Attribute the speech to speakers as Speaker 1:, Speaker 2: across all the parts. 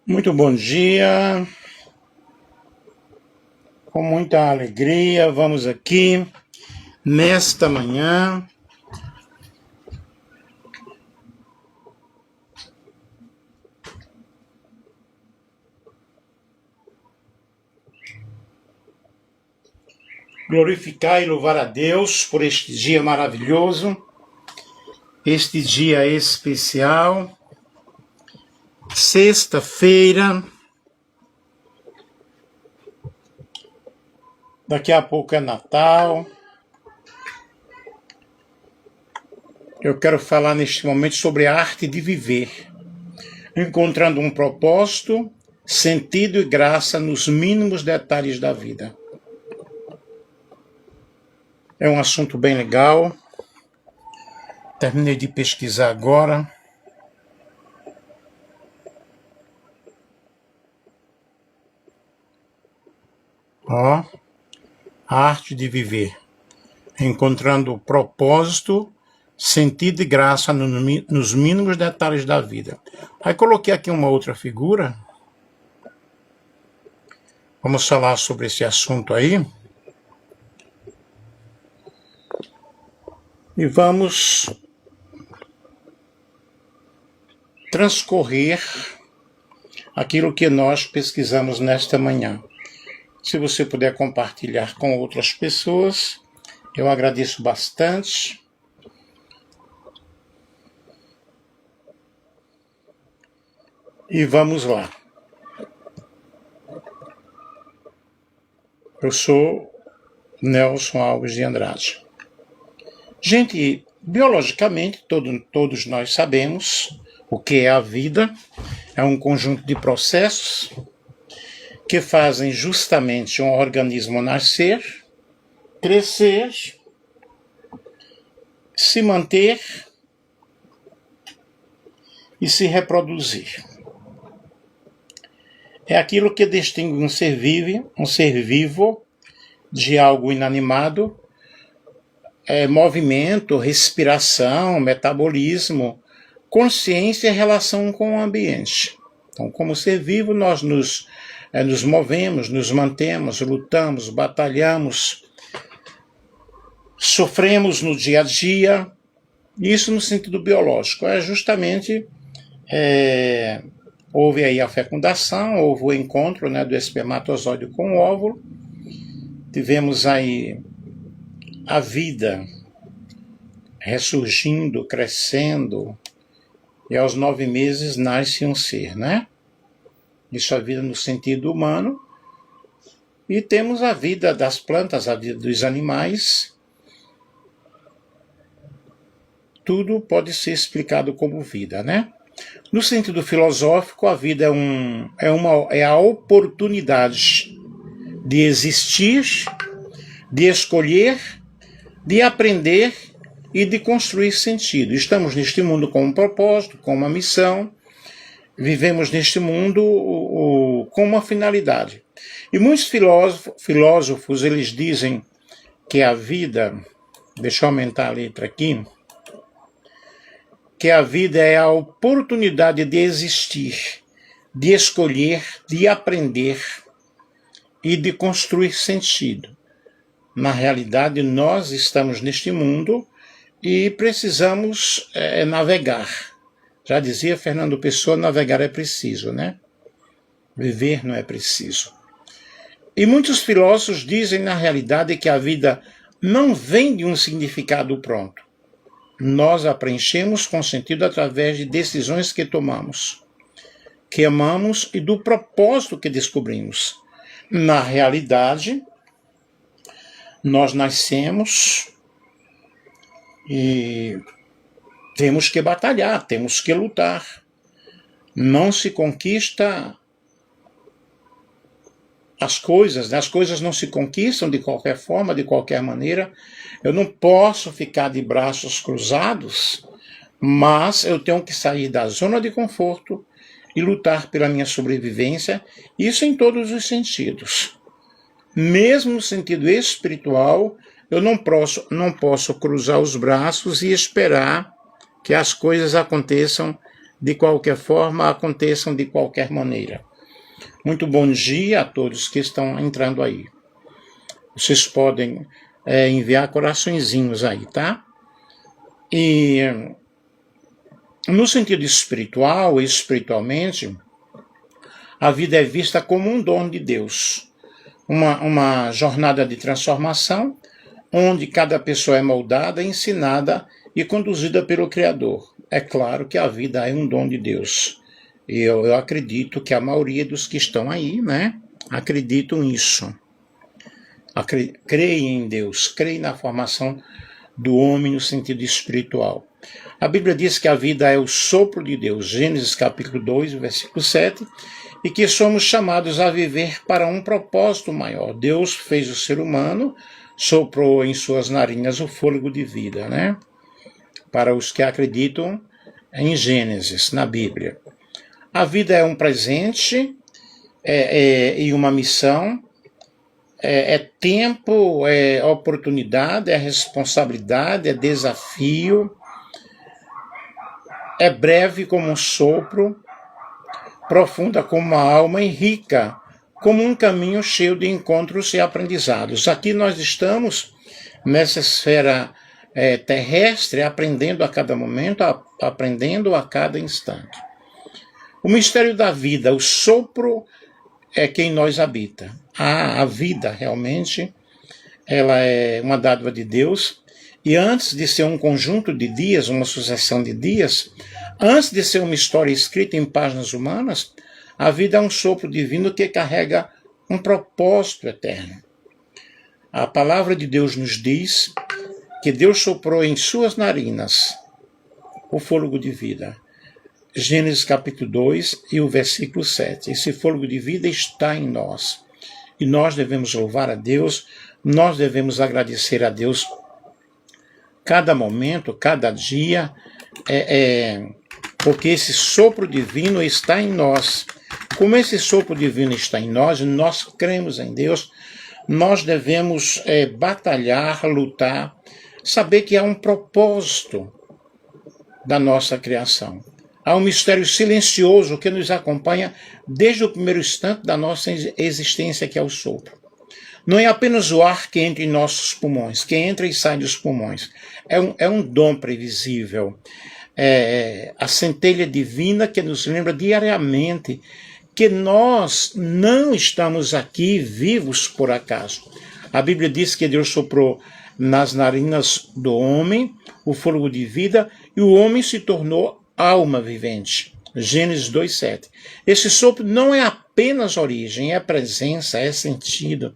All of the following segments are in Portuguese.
Speaker 1: Muito bom dia, com muita alegria, vamos aqui nesta manhã glorificar e louvar a Deus por este dia maravilhoso, este dia especial, sexta-feira. Daqui a pouco é Natal. Eu quero falar neste momento sobre a arte de viver, encontrando um propósito, sentido e graça nos mínimos detalhes da vida. É um assunto bem legal. Terminei de pesquisar agora. A arte de viver, encontrando propósito, sentido e graça nos mínimos detalhes da vida. Aí coloquei aqui uma outra figura. Vamos falar sobre esse assunto aí. E vamos transcorrer aquilo que nós pesquisamos nesta manhã. Se você puder compartilhar com outras pessoas, eu agradeço bastante. E vamos lá. Eu sou Nelson Alves de Andrade. Gente, biologicamente, todos nós sabemos o que é a vida. É um conjunto de processos que fazem justamente um organismo nascer, crescer, se manter e se reproduzir. É aquilo que distingue um ser vivo de algo inanimado, movimento, respiração, metabolismo, consciência e relação com o ambiente. Então, como ser vivo, nós nos movemos, nos mantemos, lutamos, batalhamos, sofremos no dia a dia, isso no sentido biológico. É justamente, houve aí a fecundação, houve o encontro, né, do espermatozoide com o óvulo, tivemos aí a vida ressurgindo, crescendo, e aos 9 meses nasce um ser, né? Isso é a vida no sentido humano. E temos a vida das plantas, a vida dos animais. Tudo pode ser explicado como vida, né? No sentido filosófico, a vida é a oportunidade de existir, de escolher, de aprender e de construir sentido. Estamos neste mundo com um propósito, com uma missão. Vivemos neste mundo com uma finalidade. E muitos filósofos eles dizem que a vida, deixa eu aumentar a letra aqui, que a vida é a oportunidade de existir, de escolher, de aprender e de construir sentido. Na realidade, nós estamos neste mundo e precisamos navegar. Já dizia Fernando Pessoa, navegar é preciso, né? Viver não é preciso. E muitos filósofos dizem, na realidade, que a vida não vem de um significado pronto. Nós a preenchemos com sentido através de decisões que tomamos, que amamos e do propósito que descobrimos. Na realidade, nós nascemos e temos que batalhar, temos que lutar. Não se conquista as coisas, né? As coisas não se conquistam de qualquer forma, de qualquer maneira. Eu não posso ficar de braços cruzados, mas eu tenho que sair da zona de conforto e lutar pela minha sobrevivência, isso em todos os sentidos. Mesmo no sentido espiritual, eu não posso cruzar os braços e esperar que as coisas aconteçam de qualquer forma, aconteçam de qualquer maneira. Muito bom dia a todos que estão entrando aí. Vocês podem enviar coraçõezinhos aí, tá? E no sentido espiritual, espiritualmente, a vida é vista como um dom de Deus. Uma jornada de transformação, onde cada pessoa é moldada, ensinada e conduzida pelo Criador. É claro que a vida é um dom de Deus. E eu acredito que a maioria dos que estão aí, né, acreditam nisso. Creem em Deus, creem na formação do homem no sentido espiritual. A Bíblia diz que a vida é o sopro de Deus, Gênesis capítulo 2, versículo 7, e que somos chamados a viver para um propósito maior. Deus fez o ser humano, soprou em suas narinas o fôlego de vida, né? Para os que acreditam em Gênesis, na Bíblia. A vida é um presente e uma missão, é tempo, é oportunidade, é responsabilidade, é desafio, é breve como um sopro, profunda como uma alma e rica como um caminho cheio de encontros e aprendizados. Aqui nós estamos nessa esfera terrestre, aprendendo a cada momento, aprendendo a cada instante. O mistério da vida, o sopro é quem nós habita. A vida realmente, ela é uma dádiva de Deus, e antes de ser um conjunto de dias, uma sucessão de dias, antes de ser uma história escrita em páginas humanas, a vida é um sopro divino que carrega um propósito eterno. A palavra de Deus nos diz que Deus soprou em suas narinas o fôlego de vida. Gênesis capítulo 2 e o versículo 7. Esse fôlego de vida está em nós. E nós devemos louvar a Deus, nós devemos agradecer a Deus cada momento, cada dia, porque esse sopro divino está em nós. Como esse sopro divino está em nós, nós cremos em Deus, nós devemos batalhar, lutar, saber que há um propósito da nossa criação. Há um mistério silencioso que nos acompanha desde o primeiro instante da nossa existência, que é o sopro. Não é apenas o ar que entra em nossos pulmões, que entra e sai dos pulmões. É um dom previsível. A centelha divina que nos lembra diariamente que nós não estamos aqui vivos por acaso. A Bíblia diz que Deus soprou nas narinas do homem o fôlego de vida e o homem se tornou alma vivente. Gênesis 2:7. Esse sopro não é apenas origem, é presença, é sentido,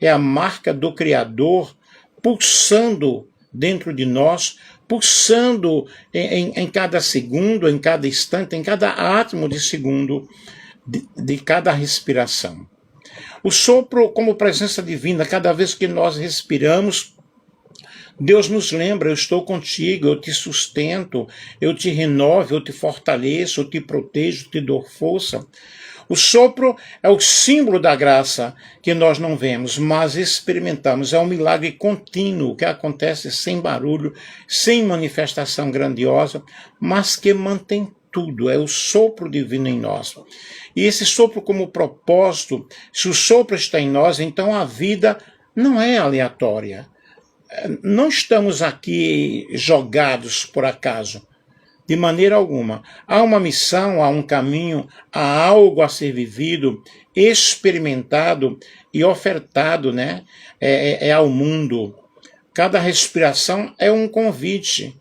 Speaker 1: é a marca do Criador pulsando dentro de nós, pulsando em cada segundo, em cada instante, em cada átomo de segundo de cada respiração. O sopro como presença divina, cada vez que nós respiramos, Deus nos lembra: eu estou contigo, eu te sustento, eu te renovo, eu te fortaleço, eu te protejo, te dou força. O sopro é o símbolo da graça que nós não vemos, mas experimentamos. É um milagre contínuo que acontece sem barulho, sem manifestação grandiosa, mas que mantém tudo. É o sopro divino em nós. E esse sopro como propósito, se o sopro está em nós, então a vida não é aleatória. Não estamos aqui jogados por acaso, de maneira alguma. Há uma missão, há um caminho, há algo a ser vivido, experimentado e ofertado, né? Ao mundo. Cada respiração é um convite.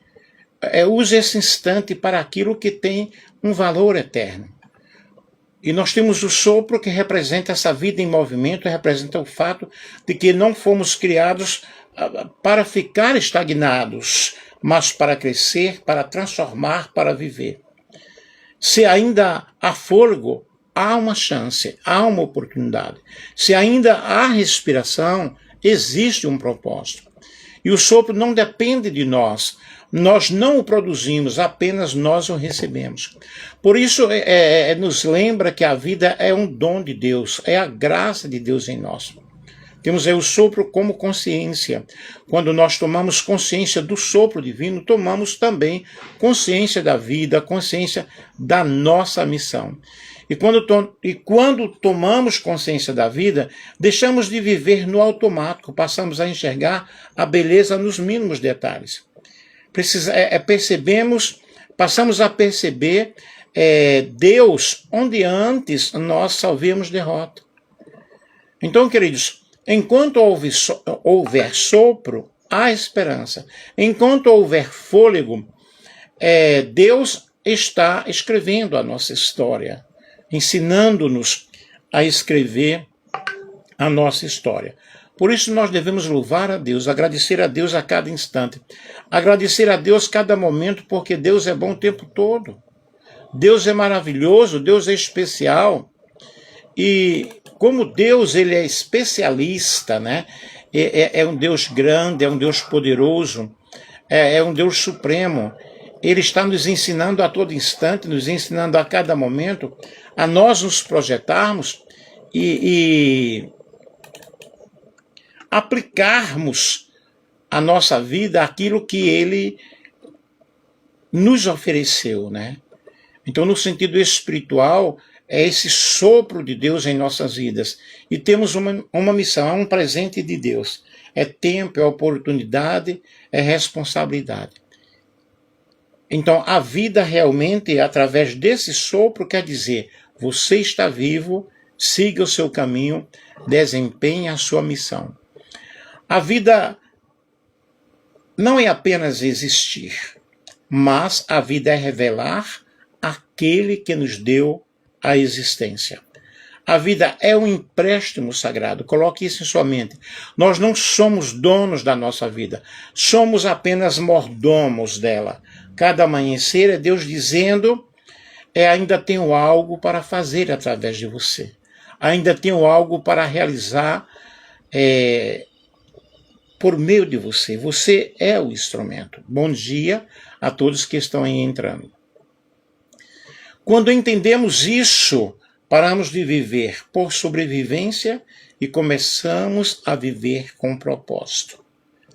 Speaker 1: Use esse instante para aquilo que tem um valor eterno. E nós temos o sopro que representa essa vida em movimento, representa o fato de que não fomos criados para ficar estagnados, mas para crescer, para transformar, para viver. Se ainda há fôlego, há uma chance, há uma oportunidade. Se ainda há respiração, existe um propósito. E o sopro não depende de nós. Nós não o produzimos, apenas nós o recebemos. Por isso, nos lembra que a vida é um dom de Deus, é a graça de Deus em nós. Temos aí o sopro como consciência. Quando nós tomamos consciência do sopro divino, tomamos também consciência da vida, consciência da nossa missão. E quando tomamos consciência da vida, deixamos de viver no automático, passamos a enxergar a beleza nos mínimos detalhes. Passamos a perceber Deus onde antes nós só víamos derrota. Então, queridos, enquanto houver sopro, há esperança. Enquanto houver fôlego, Deus está escrevendo a nossa história, ensinando-nos a escrever a nossa história. Por isso nós devemos louvar a Deus, agradecer a Deus a cada instante, agradecer a Deus cada momento, porque Deus é bom o tempo todo. Deus é maravilhoso, Deus é especial. E como Deus ele é especialista, né? É um Deus grande, é um Deus poderoso, é um Deus supremo. Ele está nos ensinando a todo instante, nos ensinando a cada momento, a nós nos projetarmos e aplicarmos a nossa vida aquilo que Ele nos ofereceu, né? Então, no sentido espiritual, é esse sopro de Deus em nossas vidas. E temos uma missão, é um presente de Deus. É tempo, é oportunidade, é responsabilidade. Então, a vida realmente, através desse sopro, quer dizer, você está vivo, siga o seu caminho, desempenhe a sua missão. A vida não é apenas existir, mas a vida é revelar aquele que nos deu a existência. A vida é um empréstimo sagrado, coloque isso em sua mente. Nós não somos donos da nossa vida, somos apenas mordomos dela. Cada amanhecer é Deus dizendo, ainda tenho algo para fazer através de você. Ainda tenho algo para realizar por meio de você. Você é o instrumento. Bom dia a todos que estão aí entrando. Quando entendemos isso, paramos de viver por sobrevivência e começamos a viver com propósito.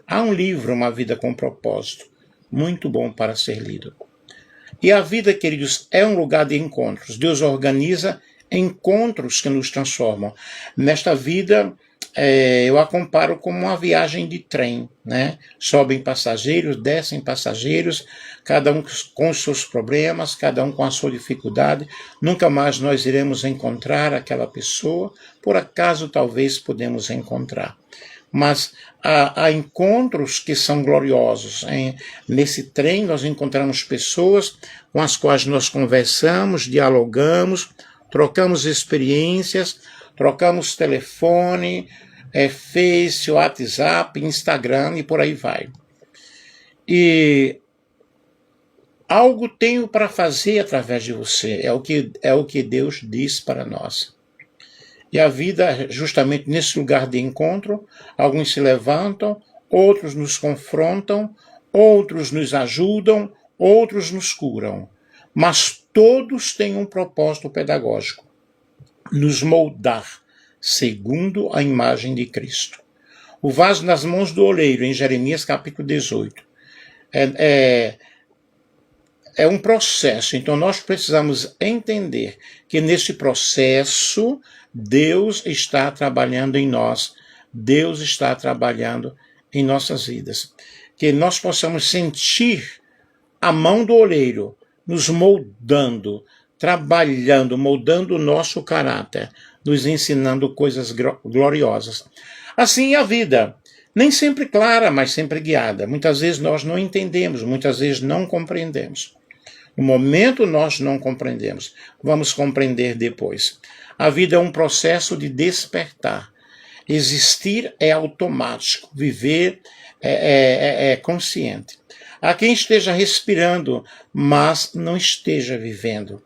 Speaker 1: Há um livro, Uma Vida com Propósito, muito bom para ser lido. E a vida, queridos, é um lugar de encontros. Deus organiza encontros que nos transformam. Nesta vida, eu a comparo como uma viagem de trem, né? Sobem passageiros, descem passageiros, cada um com os seus problemas, cada um com a sua dificuldade. Nunca mais nós iremos encontrar aquela pessoa, por acaso talvez podemos encontrar. Mas há encontros que são gloriosos. Nesse trem nós encontramos pessoas com as quais nós conversamos, dialogamos, trocamos experiências, trocamos telefone, Face, WhatsApp, Instagram e por aí vai. E algo tenho para fazer através de você, é o que Deus diz para nós. E a vida, justamente nesse lugar de encontro, alguns se levantam, outros nos confrontam, outros nos ajudam, outros nos curam. Mas todos têm um propósito pedagógico, nos moldar segundo a imagem de Cristo. O vaso nas mãos do oleiro, em Jeremias capítulo 18. É um processo, então nós precisamos entender que nesse processo Deus está trabalhando em nós, Deus está trabalhando em nossas vidas. Que nós possamos sentir a mão do oleiro nos moldando, trabalhando, moldando o nosso caráter, nos ensinando coisas gloriosas. Assim é a vida, nem sempre clara, mas sempre guiada. Muitas vezes nós não entendemos, muitas vezes não compreendemos. No momento nós não compreendemos, vamos compreender depois. A vida é um processo de despertar. Existir é automático, viver é consciente. Há quem esteja respirando, mas não esteja vivendo.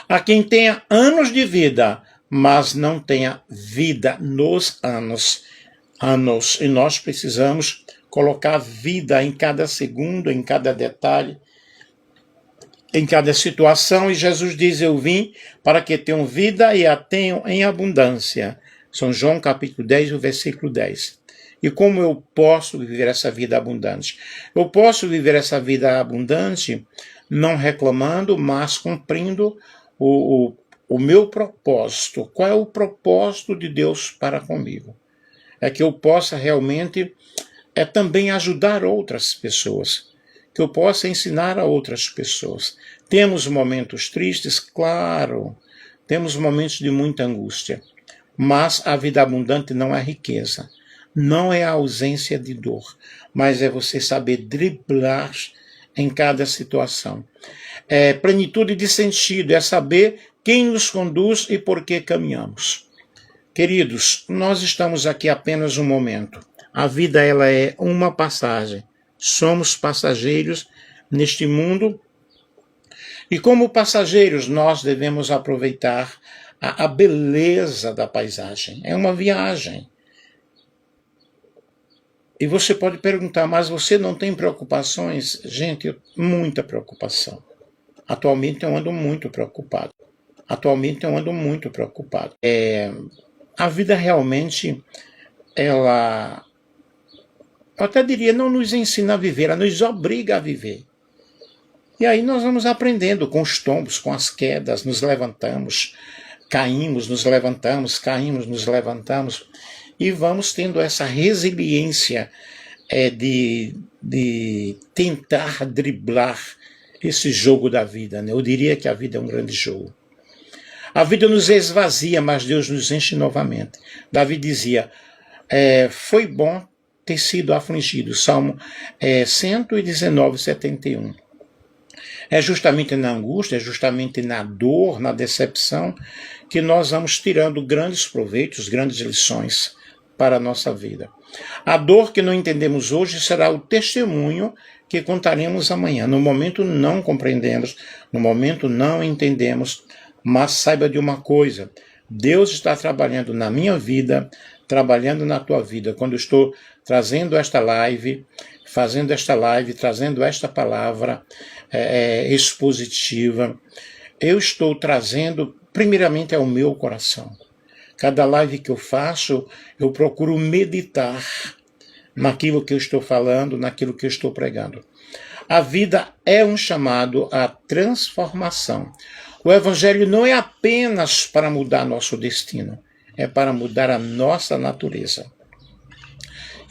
Speaker 1: Há quem tenha anos de vida, mas não tenha vida nos anos. E nós precisamos colocar vida em cada segundo, em cada detalhe, em cada situação. E Jesus diz, eu vim para que tenham vida e a tenham em abundância. São João capítulo 10, o versículo 10. E como eu posso viver essa vida abundante? Eu posso viver essa vida abundante não reclamando, mas cumprindo o meu propósito. Qual é o propósito de Deus para comigo? É que eu possa realmente também ajudar outras pessoas, que eu possa ensinar a outras pessoas. Temos momentos tristes, claro, temos momentos de muita angústia, mas a vida abundante não é riqueza, não é a ausência de dor, mas é você saber driblar em cada situação. É plenitude de sentido, é saber quem nos conduz e por que caminhamos. Queridos, nós estamos aqui apenas um momento. A vida ela é uma passagem. Somos passageiros neste mundo e como passageiros nós devemos aproveitar a beleza da paisagem. É uma viagem. E você pode perguntar, mas você não tem preocupações? Gente, muita preocupação. Atualmente eu ando muito preocupado. A vida realmente, ela, eu até diria, não nos ensina a viver, ela nos obriga a viver. E aí nós vamos aprendendo com os tombos, com as quedas, nos levantamos, caímos, nos levantamos, caímos, nos levantamos, e vamos tendo essa resiliência de tentar driblar esse jogo da vida, né? Eu diria que a vida é um grande jogo. A vida nos esvazia, mas Deus nos enche novamente. Davi dizia, foi bom ter sido afligido. Salmo 119, 71. É justamente na angústia, é justamente na dor, na decepção, que nós vamos tirando grandes proveitos, grandes lições para a nossa vida. A dor que não entendemos hoje será o testemunho que contaremos amanhã. No momento não compreendemos, no momento não entendemos, mas saiba de uma coisa, Deus está trabalhando na minha vida, trabalhando na tua vida. Quando eu estou trazendo esta live, fazendo esta live, trazendo esta palavra expositiva, eu estou trazendo primeiramente ao meu coração. Cada live que eu faço, eu procuro meditar naquilo que eu estou falando, naquilo que eu estou pregando. A vida é um chamado à transformação. O Evangelho não é apenas para mudar nosso destino, é para mudar a nossa natureza.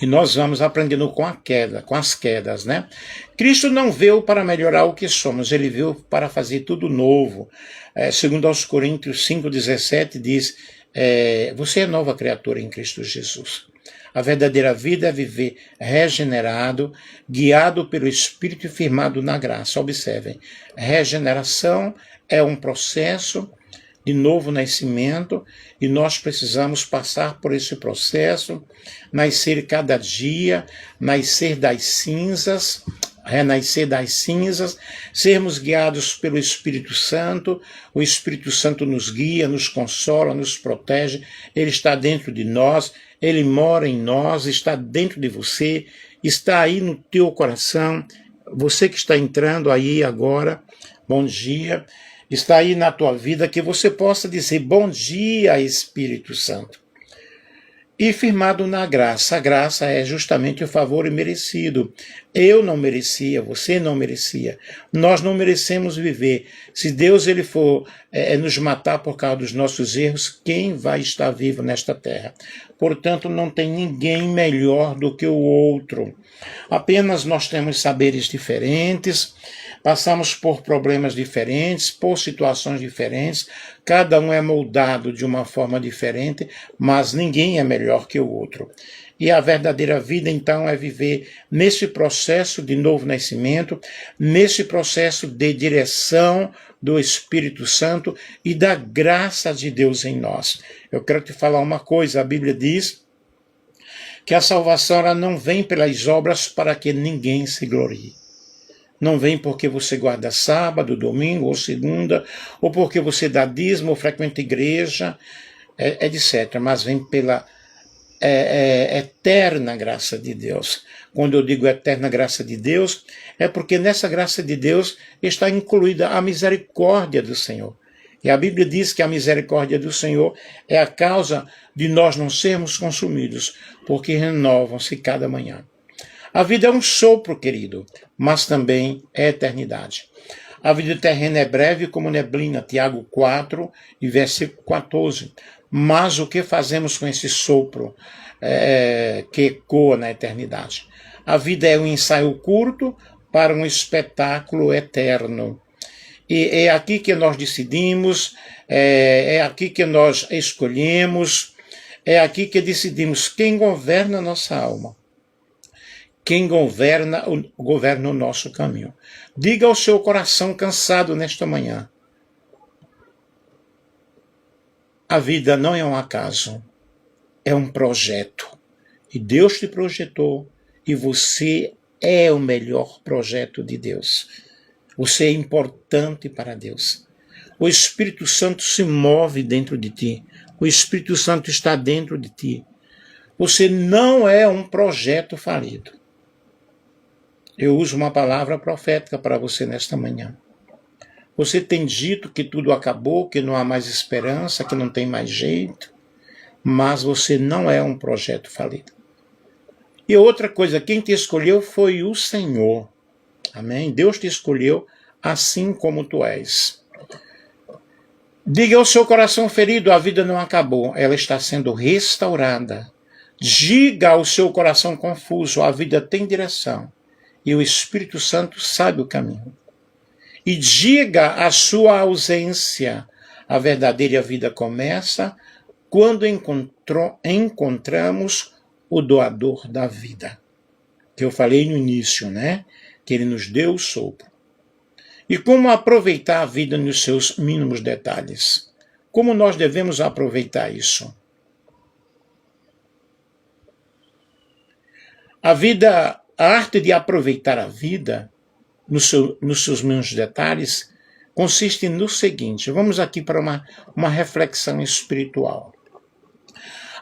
Speaker 1: E nós vamos aprendendo com a queda, com as quedas, né? Cristo não veio para melhorar o que somos, ele veio para fazer tudo novo. Segundo aos Coríntios 5,17 diz, você é nova criatura em Cristo Jesus. A verdadeira vida é viver regenerado, guiado pelo Espírito e firmado na graça. Observem, regeneração é um processo de novo nascimento e nós precisamos passar por esse processo, nascer cada dia, nascer das cinzas, renascer das cinzas, sermos guiados pelo Espírito Santo. O Espírito Santo nos guia, nos consola, nos protege, ele está dentro de nós, ele mora em nós, está dentro de você, está aí no teu coração. Você que está entrando aí agora, bom dia, está aí na tua vida, que você possa dizer bom dia, Espírito Santo. E firmado na graça. A graça é justamente o favor imerecido. Eu não merecia, você não merecia. Nós não merecemos viver. Se Deus ele for nos matar por causa dos nossos erros, quem vai estar vivo nesta terra? Portanto, não tem ninguém melhor do que o outro. Apenas nós temos saberes diferentes, passamos por problemas diferentes, por situações diferentes, cada um é moldado de uma forma diferente, mas ninguém é melhor que o outro. E a verdadeira vida, então, é viver nesse processo de novo nascimento, nesse processo de direção do Espírito Santo e da graça de Deus em nós. Eu quero te falar uma coisa, a Bíblia diz que a salvação ela não vem pelas obras para que ninguém se glorie. Não vem porque você guarda sábado, domingo ou segunda, ou porque você dá dízimo ou frequenta igreja, etc. Mas vem pela eterna graça de Deus. Quando eu digo eterna graça de Deus, é porque nessa graça de Deus está incluída a misericórdia do Senhor. E a Bíblia diz que a misericórdia do Senhor é a causa de nós não sermos consumidos, porque renovam-se cada manhã. A vida é um sopro, querido, mas também é eternidade. A vida terrena é breve como neblina, Tiago 4 e versículo 14. Mas o que fazemos com esse sopro que ecoa na eternidade? A vida é um ensaio curto para um espetáculo eterno. E é aqui que nós decidimos, é aqui que nós escolhemos, é aqui que decidimos quem governa a nossa alma. Quem governa o nosso caminho. Diga ao seu coração cansado nesta manhã: a vida não é um acaso, é um projeto. E Deus te projetou e você é o melhor projeto de Deus. Você é importante para Deus. O Espírito Santo se move dentro de ti. O Espírito Santo está dentro de ti. Você não é um projeto falido. Eu uso uma palavra profética para você nesta manhã. Você tem dito que tudo acabou, que não há mais esperança, que não tem mais jeito, mas você não é um projeto falido. E outra coisa, quem te escolheu foi o Senhor. Amém? Deus te escolheu assim como tu és. Diga ao seu coração ferido: a vida não acabou, ela está sendo restaurada. Diga ao seu coração confuso: a vida tem direção. E o Espírito Santo sabe o caminho. E diga a sua ausência: a verdadeira vida começa quando encontramos o doador da vida. Que eu falei no início, né? Que ele nos deu o sopro. E como aproveitar a vida nos seus mínimos detalhes? Como nós devemos aproveitar isso? A arte de aproveitar a vida nos seus mínimos detalhes consiste no seguinte. Vamos aqui para uma reflexão espiritual.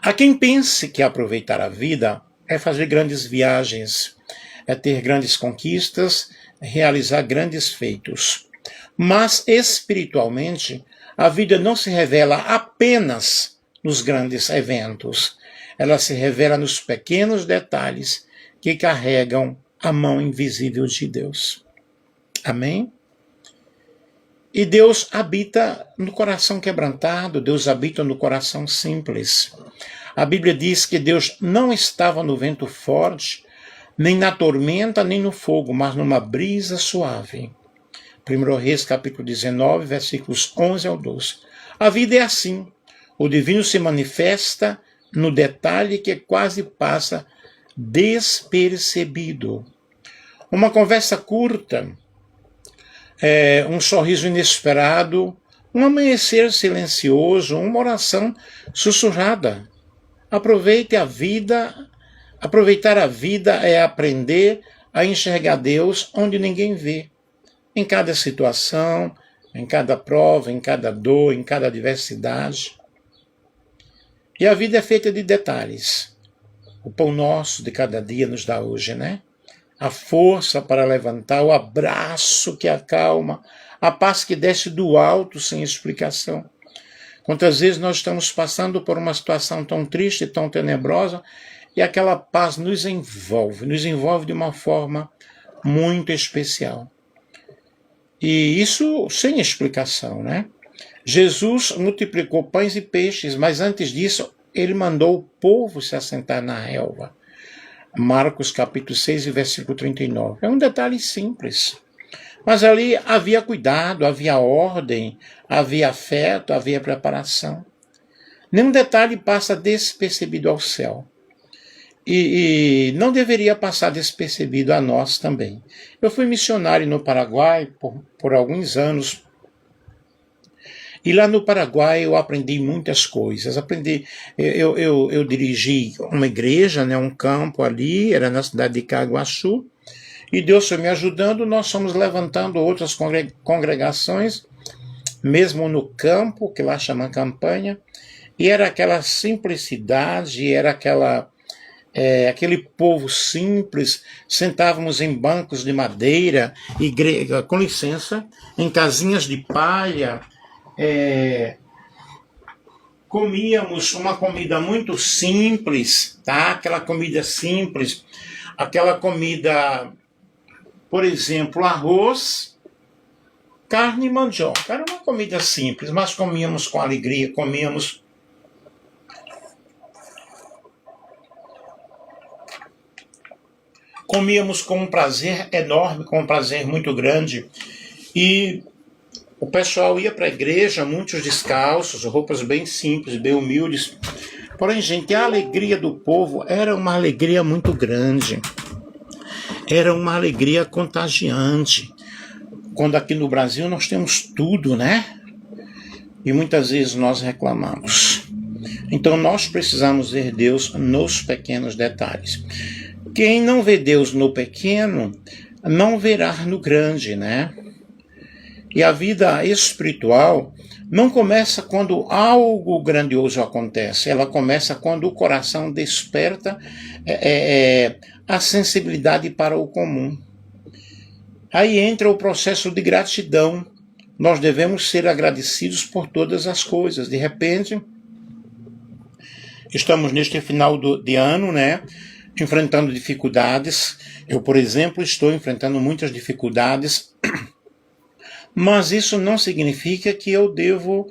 Speaker 1: Há quem pense que aproveitar a vida é fazer grandes viagens, é ter grandes conquistas, realizar grandes feitos. Mas, espiritualmente, a vida não se revela apenas nos grandes eventos. Ela se revela nos pequenos detalhes que carregam a mão invisível de Deus. Amém? E Deus habita no coração quebrantado, Deus habita no coração simples. A Bíblia diz que Deus não estava no vento forte, nem na tormenta, nem no fogo, mas numa brisa suave. 1 Reis, capítulo 19, versículos 11 ao 12. A vida é assim. O divino se manifesta no detalhe que quase passa despercebido. Uma conversa curta, um sorriso inesperado, um amanhecer silencioso, uma oração sussurrada. Aproveitar a vida é aprender a enxergar Deus onde ninguém vê. Em cada situação, em cada prova, em cada dor, em cada adversidade. E a vida é feita de detalhes. O pão nosso de cada dia nos dá hoje, né? A força para levantar, o abraço que acalma, a paz que desce do alto sem explicação. Quantas vezes nós estamos passando por uma situação tão triste, tão tenebrosa, e aquela paz nos envolve de uma forma muito especial. E isso sem explicação, né? Jesus multiplicou pães e peixes, mas antes disso, ele mandou o povo se assentar na relva. Marcos capítulo 6, versículo 39. É um detalhe simples. Mas ali havia cuidado, havia ordem, havia afeto, havia preparação. Nenhum detalhe passa despercebido ao céu. E não deveria passar despercebido a nós também. Eu fui missionário no Paraguai por alguns anos. E lá no Paraguai eu aprendi muitas coisas. Eu dirigi uma igreja, né, um campo ali, era na cidade de Caguaçu. E Deus foi me ajudando, nós fomos levantando outras congregações, mesmo no campo, que lá chama campanha. E era aquela simplicidade, era aquele povo simples, sentávamos em bancos de madeira, com licença, em casinhas de palha, comíamos uma comida muito simples, tá? Aquela comida simples, aquela comida, por exemplo, arroz, carne e mandioca. Era uma comida simples, mas comíamos com alegria, comíamos com um prazer enorme, com um prazer muito grande. E o pessoal ia para a igreja, muitos descalços, roupas bem simples, bem humildes. Porém, gente, a alegria do povo era uma alegria muito grande. Era uma alegria contagiante. Quando aqui no Brasil nós temos tudo, né? E muitas vezes nós reclamamos. Então nós precisamos ver Deus nos pequenos detalhes. Quem não vê Deus no pequeno, não verá no grande, né? E a vida espiritual não começa quando algo grandioso acontece. Ela começa quando o coração desperta a sensibilidade para o comum. Aí entra o processo de gratidão. Nós devemos ser agradecidos por todas as coisas. De repente, estamos neste final de ano, né? Enfrentando dificuldades. Eu, por exemplo, estou enfrentando muitas dificuldades. Mas isso não significa que eu devo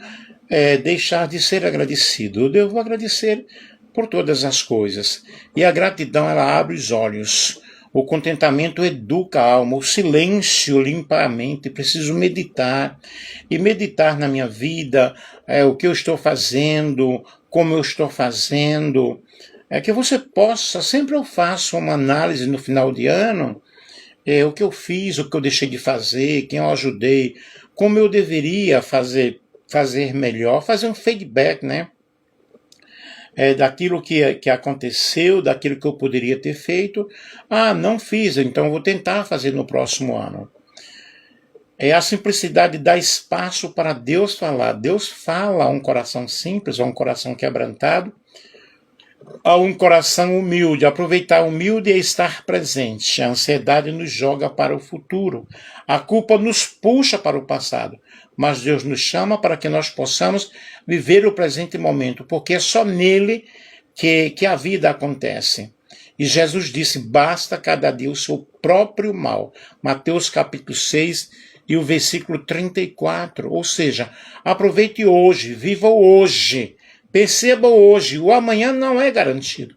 Speaker 1: deixar de ser agradecido. Eu devo agradecer por todas as coisas. E a gratidão, ela abre os olhos. O contentamento educa a alma. O silêncio limpa a mente. Preciso meditar. E meditar na minha vida, o que eu estou fazendo, como eu estou fazendo. Que você possa, sempre eu faço uma análise no final de ano, o que eu fiz, o que eu deixei de fazer, quem eu ajudei, como eu deveria fazer melhor, fazer um feedback, né? Daquilo que aconteceu, daquilo que eu poderia ter feito. Não fiz, então eu vou tentar fazer no próximo ano. A simplicidade dá espaço para Deus falar. Deus fala a um coração simples, a um coração quebrantado, a um coração humilde. Aproveitar humilde é estar presente. A ansiedade nos joga para o futuro. A culpa nos puxa para o passado. Mas Deus nos chama para que nós possamos viver o presente momento, porque é só nele que a vida acontece. E Jesus disse, basta cada dia o seu próprio mal. Mateus capítulo 6 e o versículo 34. Ou seja, aproveite hoje, viva hoje. Perceba hoje, o amanhã não é garantido.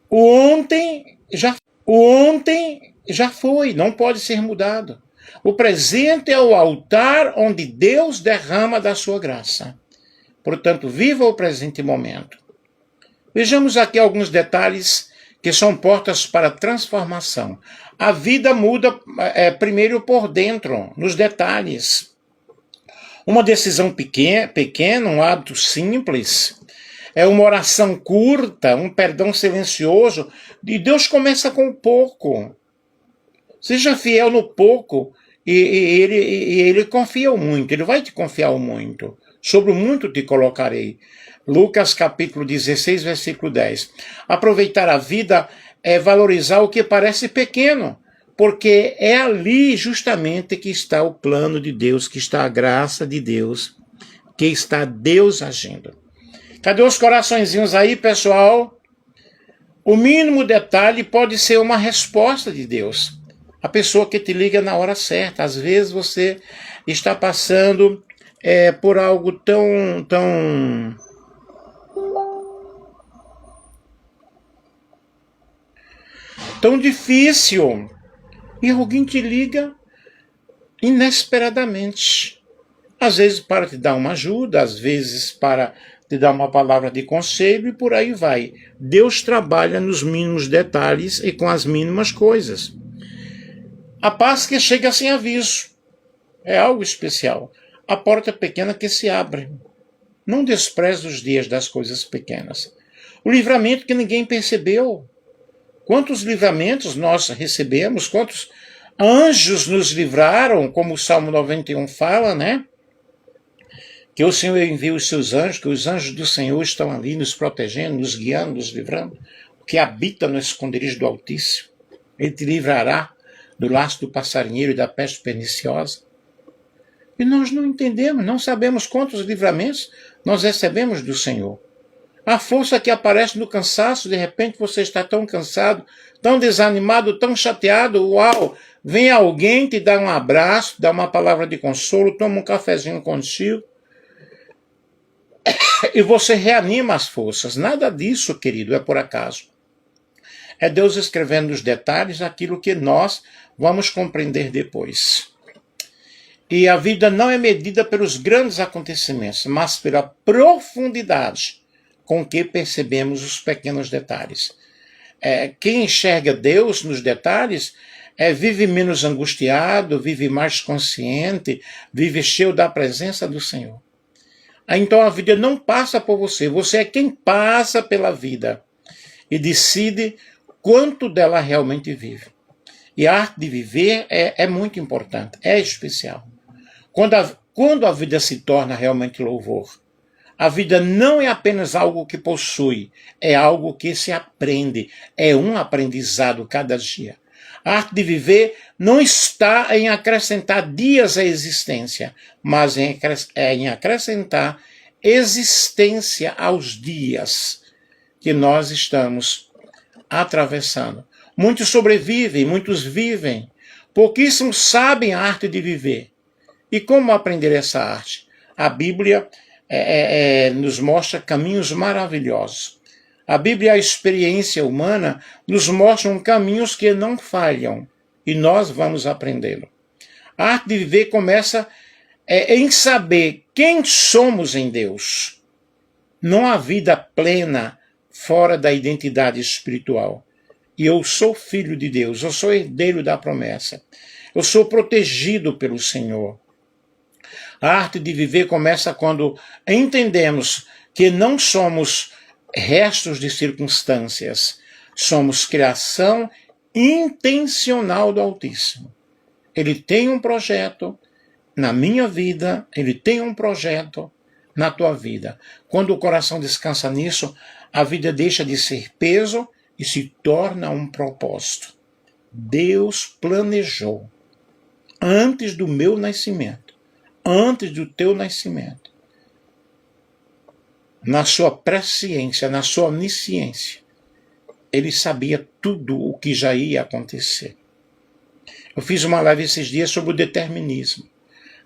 Speaker 1: O ontem já foi, não pode ser mudado. O presente é o altar onde Deus derrama da sua graça. Portanto, viva o presente momento. Vejamos aqui alguns detalhes que são portas para a transformação. A vida muda primeiro por dentro, nos detalhes. Uma decisão pequena, um hábito simples, uma oração curta, um perdão silencioso. E Deus começa com o pouco. Seja fiel no pouco e ele confia o muito. Ele vai te confiar o muito. Sobre o muito te colocarei. Lucas capítulo 16, versículo 10. Aproveitar a vida é valorizar o que parece pequeno. Porque é ali justamente que está o plano de Deus, que está a graça de Deus, que está Deus agindo. Cadê os coraçõezinhos aí, pessoal? O mínimo detalhe pode ser uma resposta de Deus. A pessoa que te liga na hora certa. Às vezes você está passando por algo tão difícil. E alguém te liga inesperadamente. Às vezes para te dar uma ajuda, às vezes para te dar uma palavra de conselho e por aí vai. Deus trabalha nos mínimos detalhes e com as mínimas coisas. A paz que chega sem aviso é algo especial. A porta pequena que se abre. Não despreze os dias das coisas pequenas. O livramento que ninguém percebeu. Quantos livramentos nós recebemos, quantos anjos nos livraram, como o Salmo 91 fala, né? Que o Senhor envia os seus anjos, que os anjos do Senhor estão ali nos protegendo, nos guiando, nos livrando, que habita no esconderijo do Altíssimo. Ele te livrará do laço do passarinheiro e da peste perniciosa. E nós não entendemos, não sabemos quantos livramentos nós recebemos do Senhor. A força que aparece no cansaço, de repente você está tão cansado, tão desanimado, tão chateado, uau, vem alguém te dá um abraço, dá uma palavra de consolo, toma um cafezinho contigo, e você reanima as forças. Nada disso, querido, é por acaso. É Deus escrevendo nos detalhes aquilo que nós vamos compreender depois. E a vida não é medida pelos grandes acontecimentos, mas pela profundidade com que percebemos os pequenos detalhes. Quem enxerga Deus nos detalhes vive menos angustiado, vive mais consciente, vive cheio da presença do Senhor. Então a vida não passa por você, você é quem passa pela vida e decide quanto dela realmente vive. E a arte de viver é muito importante, é especial. Quando a vida se torna realmente louvor, a vida não é apenas algo que possui, é algo que se aprende, é um aprendizado cada dia. A arte de viver não está em acrescentar dias à existência, mas em acrescentar existência aos dias que nós estamos atravessando. Muitos sobrevivem, muitos vivem, pouquíssimos sabem a arte de viver. E como aprender essa arte? A Bíblia nos mostra caminhos maravilhosos. A Bíblia e a experiência humana nos mostram caminhos que não falham, e nós vamos aprendê-lo. A arte de viver começa em saber quem somos em Deus. Não há vida plena fora da identidade espiritual. E eu sou filho de Deus, eu sou herdeiro da promessa. Eu sou protegido pelo Senhor. A arte de viver começa quando entendemos que não somos restos de circunstâncias, somos criação intencional do Altíssimo. Ele tem um projeto na minha vida, ele tem um projeto na tua vida. Quando o coração descansa nisso, a vida deixa de ser peso e se torna um propósito. Deus planejou antes do meu nascimento, antes do teu nascimento, na sua presciência, na sua onisciência, ele sabia tudo o que já ia acontecer. Eu fiz uma live esses dias sobre o determinismo.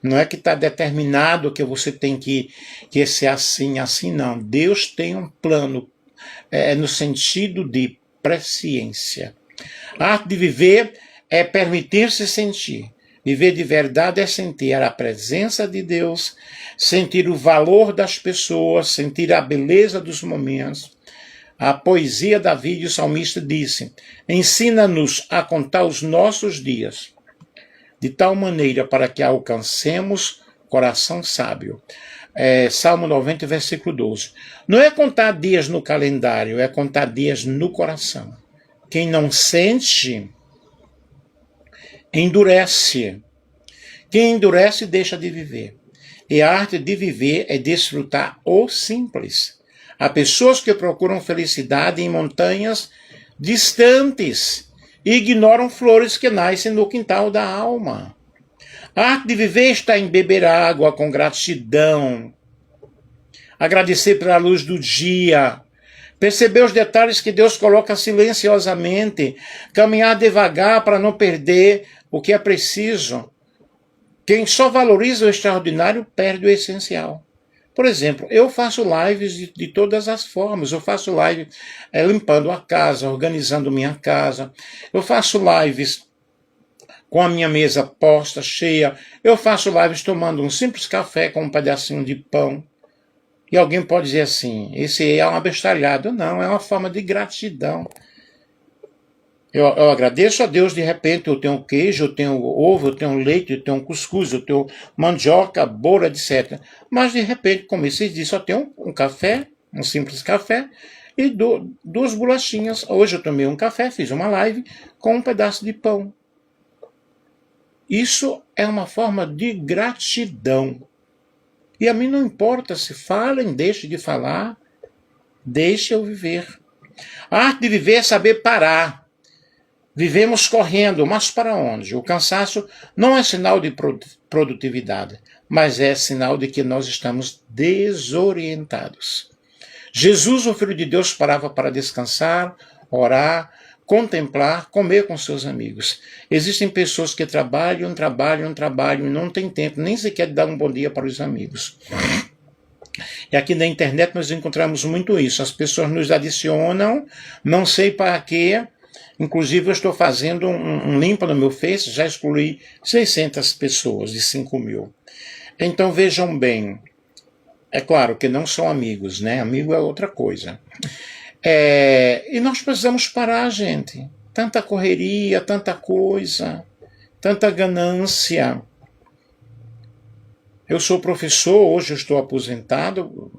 Speaker 1: Não é que está determinado que você tem que ser assim, assim não. Deus tem um plano no sentido de presciência. A arte de viver é permitir-se sentir. Viver de verdade é sentir a presença de Deus, sentir o valor das pessoas, sentir a beleza dos momentos. A poesia Davi, o salmista, disse: ensina-nos a contar os nossos dias, de tal maneira para que alcancemos coração sábio. Salmo 90, versículo 12. Não é contar dias no calendário, é contar dias no coração. Quem não sente, endurece. Quem endurece deixa de viver. E a arte de viver é desfrutar o simples. Há pessoas que procuram felicidade em montanhas distantes e ignoram flores que nascem no quintal da alma. A arte de viver está em beber água com gratidão, agradecer pela luz do dia, perceber os detalhes que Deus coloca silenciosamente, caminhar devagar para não perder o que é preciso. Quem só valoriza o extraordinário perde o essencial. Por exemplo, eu faço lives de todas as formas. Eu faço live limpando a casa, organizando minha casa. Eu faço lives com a minha mesa posta, cheia. Eu faço lives tomando um simples café com um pedacinho de pão. E alguém pode dizer assim, esse é um abestalhado. Não, é uma forma de gratidão. Eu agradeço a Deus, de repente eu tenho queijo, eu tenho ovo, eu tenho leite, eu tenho cuscuz, eu tenho mandioca, bolo, etc. Mas de repente, como esse dia, só tenho um café, um simples café, e duas bolachinhas. Hoje eu tomei um café, fiz uma live com um pedaço de pão. Isso é uma forma de gratidão. E a mim não importa se falem, deixe de falar, deixe eu viver. A arte de viver é saber parar. Vivemos correndo, mas para onde? O cansaço não é sinal de produtividade, mas é sinal de que nós estamos desorientados. Jesus, o Filho de Deus, parava para descansar, orar, contemplar, comer com seus amigos. Existem pessoas que trabalham e não têm tempo nem sequer de dar um bom dia para os amigos. E aqui na internet nós encontramos muito isso. As pessoas nos adicionam, não sei para quê. Inclusive eu estou fazendo um limpa no meu Face, já excluí 600 pessoas de 5.000. Então vejam bem, é claro que não são amigos, né? Amigo é outra coisa. E nós precisamos parar, gente. Tanta correria, tanta coisa, tanta ganância. Eu sou professor, hoje eu estou aposentado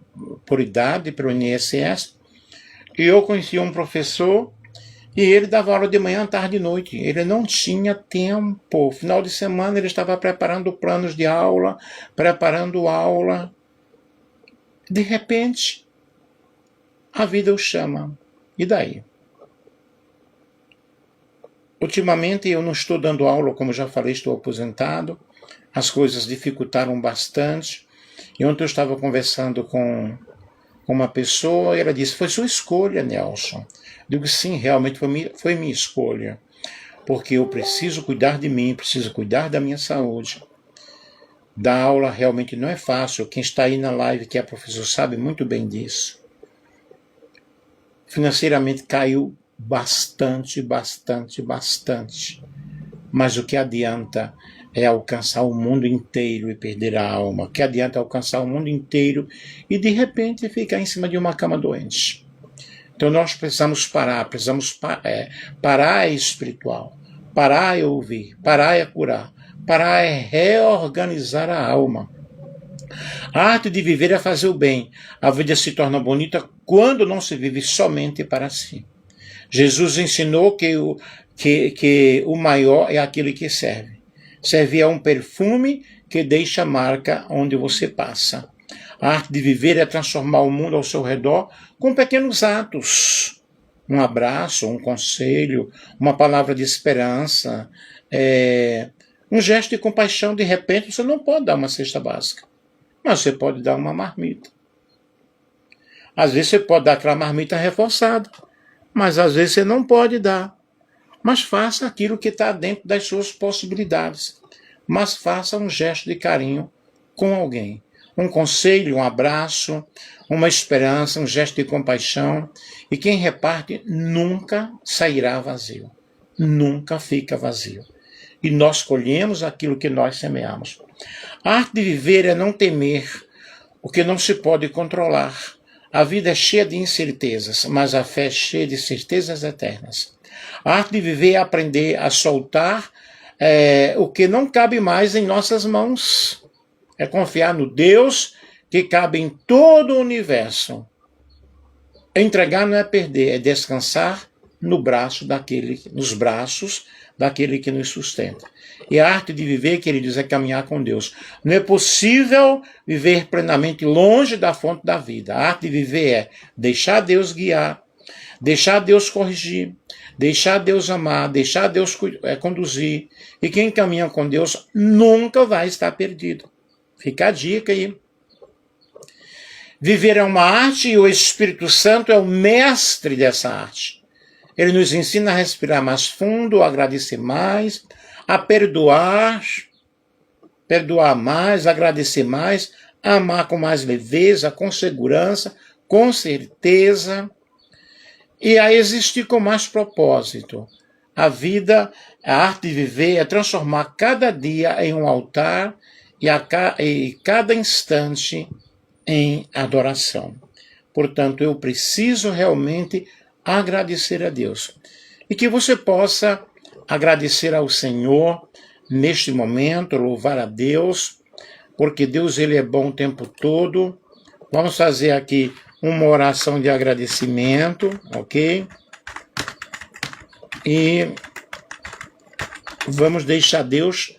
Speaker 1: por idade, pelo INSS, e eu conheci um professor e ele dava aula de manhã, tarde e noite. Ele não tinha tempo. Final de semana ele estava preparando planos de aula, preparando aula. De repente, a vida o chama. E daí? Ultimamente eu não estou dando aula, como já falei, estou aposentado. As coisas dificultaram bastante. E ontem eu estava conversando com uma pessoa e ela disse, foi sua escolha, Nelson. Digo, sim, realmente foi minha escolha. Porque eu preciso cuidar de mim, preciso cuidar da minha saúde. Dar aula realmente não é fácil. Quem está aí na live, que é professor, sabe muito bem disso. Financeiramente caiu bastante. Mas o que adianta é alcançar o mundo inteiro e perder a alma. O que adianta é alcançar o mundo inteiro e de repente ficar em cima de uma cama doente. Então nós precisamos parar, parar é espiritual, parar é ouvir, parar é curar, parar é reorganizar a alma. A arte de viver é fazer o bem. A vida se torna bonita quando não se vive somente para si. Jesus ensinou que o maior é aquele que serve. Servir é um perfume que deixa marca onde você passa. A arte de viver é transformar o mundo ao seu redor com pequenos atos. Um abraço, um conselho, uma palavra de esperança, um gesto de compaixão. De repente você não pode dar uma cesta básica, mas você pode dar uma marmita. Às vezes você pode dar aquela marmita reforçada, mas às vezes você não pode dar. Mas faça aquilo que está dentro das suas possibilidades. Mas faça um gesto de carinho com alguém. Um conselho, um abraço, uma esperança, um gesto de compaixão. E quem reparte nunca sairá vazio. Nunca fica vazio. E nós colhemos aquilo que nós semeamos. A arte de viver é não temer o que não se pode controlar. A vida é cheia de incertezas, mas a fé é cheia de certezas eternas. A arte de viver é aprender a soltar o que não cabe mais em nossas mãos. É confiar no Deus que cabe em todo o universo. Entregar não é perder, é descansar nos braços daquele que nos sustenta. E a arte de viver, queridos, é caminhar com Deus. Não é possível viver plenamente longe da fonte da vida. A arte de viver é deixar Deus guiar, deixar Deus corrigir, deixar Deus amar, deixar Deus conduzir. E quem caminha com Deus nunca vai estar perdido. Fica a dica aí. Viver é uma arte e o Espírito Santo é o mestre dessa arte. Ele nos ensina a respirar mais fundo, a agradecer mais, a perdoar mais, agradecer mais, a amar com mais leveza, com segurança, com certeza, e a existir com mais propósito. A vida, a arte de viver é transformar cada dia em um altar e cada instante em adoração. Portanto, eu preciso realmente agradecer a Deus. E que você possa agradecer ao Senhor neste momento, louvar a Deus, porque Deus ele é bom o tempo todo. Vamos fazer aqui uma oração de agradecimento, ok? E vamos deixar Deus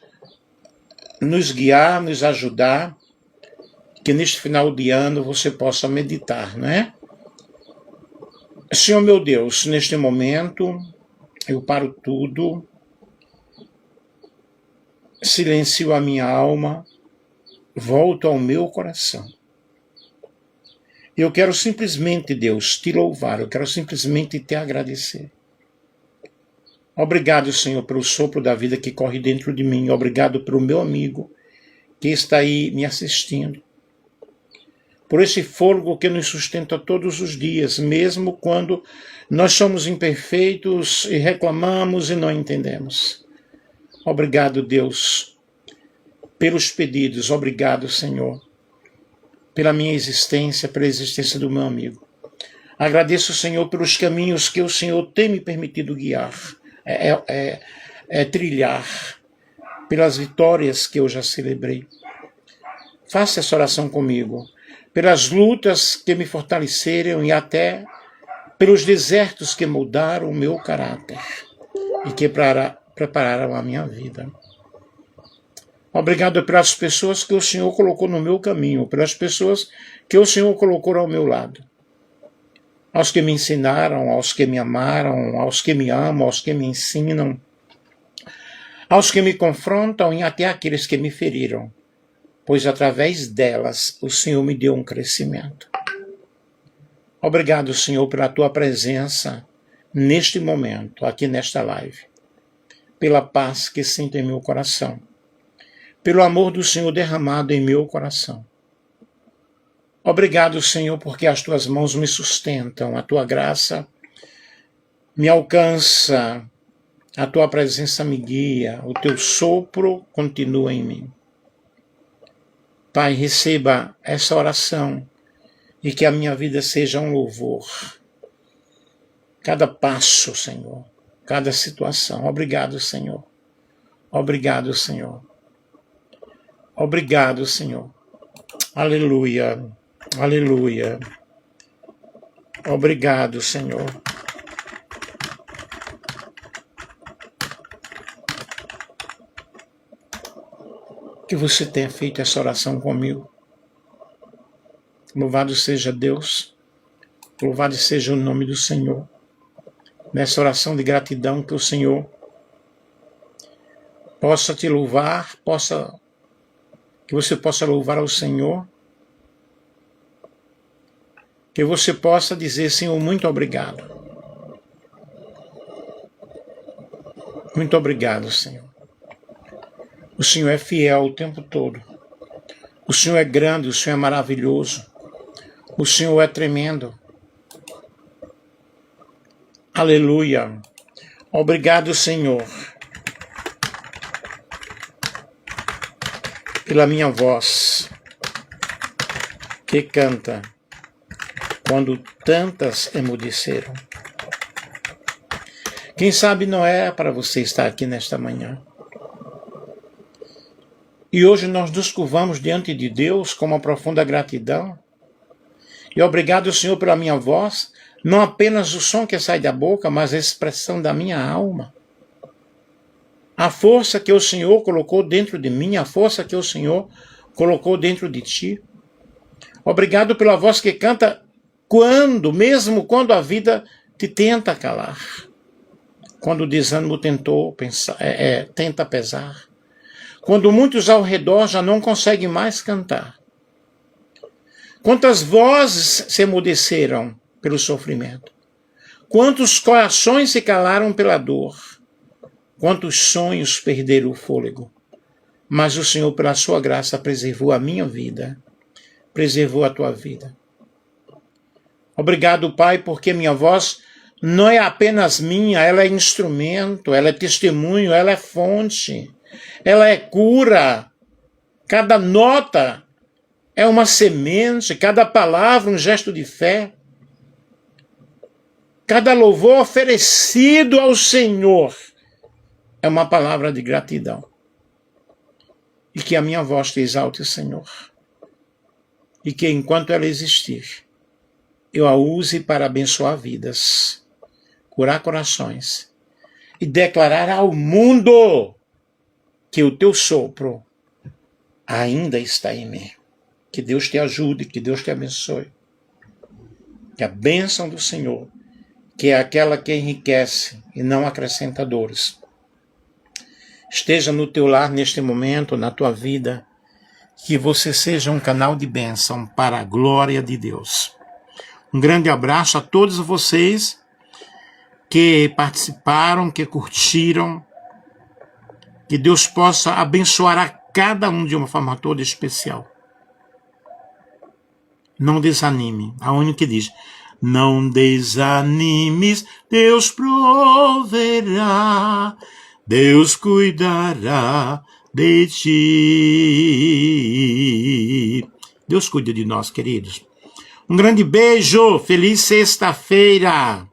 Speaker 1: nos guiar, nos ajudar, que neste final de ano você possa meditar, né? Senhor meu Deus, neste momento eu paro tudo, silencio a minha alma, volto ao meu coração. Eu quero simplesmente, Deus, te louvar, eu quero simplesmente te agradecer. Obrigado, Senhor, pelo sopro da vida que corre dentro de mim. Obrigado pelo meu amigo que está aí me assistindo. Por esse fôlego que nos sustenta todos os dias, mesmo quando nós somos imperfeitos e reclamamos e não entendemos. Obrigado, Deus, pelos pedidos. Obrigado, Senhor, pela minha existência, pela existência do meu amigo. Agradeço, Senhor, pelos caminhos que o Senhor tem me permitido guiar, trilhar, pelas vitórias que eu já celebrei. Faça essa oração comigo, pelas lutas que me fortaleceram e até pelos desertos que moldaram o meu caráter e que prepararam a minha vida. Obrigado pelas pessoas que o Senhor colocou no meu caminho, pelas pessoas que o Senhor colocou ao meu lado. Aos que me ensinaram, aos que me amaram, aos que me amam, aos que me ensinam, aos que me confrontam e até àqueles que me feriram, pois através delas o Senhor me deu um crescimento. Obrigado, Senhor, pela tua presença neste momento, aqui nesta live, pela paz que sinto em meu coração, pelo amor do Senhor derramado em meu coração. Obrigado, Senhor, porque as tuas mãos me sustentam, a tua graça me alcança, a tua presença me guia, o teu sopro continua em mim. Pai, receba essa oração e que a minha vida seja um louvor. Cada passo, Senhor, cada situação. Obrigado, Senhor. Obrigado, Senhor. Obrigado, Senhor. Aleluia. Aleluia. Obrigado, Senhor. Que você tenha feito essa oração comigo. Louvado seja Deus. Louvado seja o nome do Senhor. Nessa oração de gratidão que o Senhor possa te louvar, que você possa louvar ao Senhor. Que você possa dizer, Senhor, muito obrigado. Muito obrigado, Senhor. O Senhor é fiel o tempo todo. O Senhor é grande, o Senhor é maravilhoso. O Senhor é tremendo. Aleluia. Obrigado, Senhor, pela minha voz que canta quando tantas emudeceram. Quem sabe não é para você estar aqui nesta manhã. E hoje nós nos curvamos diante de Deus com uma profunda gratidão. E obrigado, Senhor, pela minha voz, não apenas o som que sai da boca, mas a expressão da minha alma. A força que o Senhor colocou dentro de mim, a força que o Senhor colocou dentro de ti. Obrigado pela voz que canta mesmo quando a vida te tenta calar. Quando o desânimo tenta pesar. Quando muitos ao redor já não conseguem mais cantar. Quantas vozes se emudeceram pelo sofrimento. Quantos corações se calaram pela dor. Quantos sonhos perderam o fôlego. Mas o Senhor, pela sua graça, preservou a minha vida. Preservou a tua vida. Obrigado, Pai, porque minha voz não é apenas minha, ela é instrumento, ela é testemunho, ela é fonte, ela é cura. Cada nota é uma semente, cada palavra um gesto de fé. Cada louvor oferecido ao Senhor é uma palavra de gratidão. E que a minha voz te exalte, Senhor. E que enquanto ela existir, eu a use para abençoar vidas, curar corações e declarar ao mundo que o teu sopro ainda está em mim. Que Deus te ajude, que Deus te abençoe. Que a bênção do Senhor que é aquela que enriquece e não acrescenta dores, esteja no teu lar neste momento, na tua vida, que você seja um canal de bênção para a glória de Deus. Um grande abraço a todos vocês que participaram, que curtiram. Que Deus possa abençoar a cada um de uma forma toda especial. Não desanime. A única que diz: não desanimes, Deus proverá, Deus cuidará de ti. Deus cuida de nós, queridos. Um grande beijo, feliz sexta-feira.